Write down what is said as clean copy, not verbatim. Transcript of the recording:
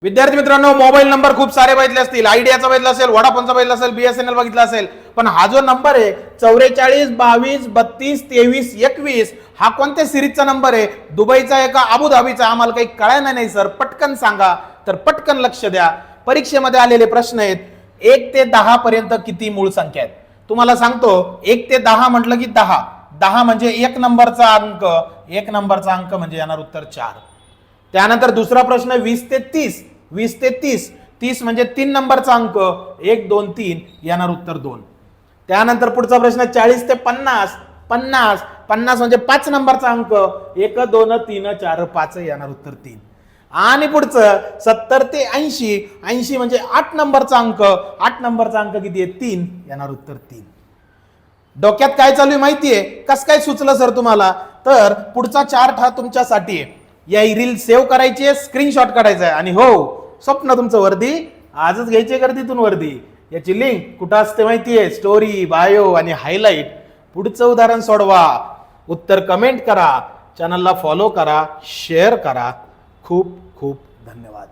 विद्यार्थी मित्रांनो, mobile number खूप सारे बघितले असतील. आयडियाचा बघितला असेल, वोडाफोनचा बघितला असेल, BSNL बघितला असेल, पण हा जो नंबर आहे 44 22 32 23 21 हा कोणत्या सिरीजचा नंबर आहे? दुबईचा आहे का अबुधाबीचा? आम्हाला काही कळायला नाही सर, पटकन सांगा. तर पटकन लक्ष द्या. परीक्षेमध्ये आलेले प्रश्न आहेत. 1 ते 10 पर्यंत किती मूळ संख्या आहेत? तुम्हाला सांगतो, 1 ते 10 म्हटलं की 10. 10 म्हणजे एक नंबरचा अंक. एक नंबरचा अंक म्हणजे येणार उत्तर 4. त्यानंतर दुसरा प्रश्न 20 ते 30. 20 ते 30. 30 म्हणजे 3 नंबरचा अंक. 1 2 3 येणार उत्तर 2. त्यानंतर पुढचा प्रश्न 40 ते 50. 50 50 म्हणजे 5 नंबरचा अंक. 1 2 3 4 5 येणार उत्तर 3. आणि पुढचं 70 ते 80. 80 म्हणजे 8 नंबरचा अंक. 8 नंबरचा अंक किती आहे? 3 येणार उत्तर 3. डोक्यात काय चालू आहे माहितीये? कसं काय सुचलं सर तुम्हाला? तर पुढचा चार्ट हा तुमच्यासाठी आहे. या रील सेव्ह करायची आहे, स्क्रीनशॉट काढायचा आहे. आणि हो, स्वप्न तुमचं वर्दी आजच घ्यायची गर्दीतून वर्दी. याची लिंक कुठं असते माहितीये? स्टोरी, बायो आणि हायलाइट. पुढचं उदाहरण सोडवा, उत्तर कमेंट करा, चॅनलला फॉलो करा, शेअर करा. खूप खूप धन्यवाद.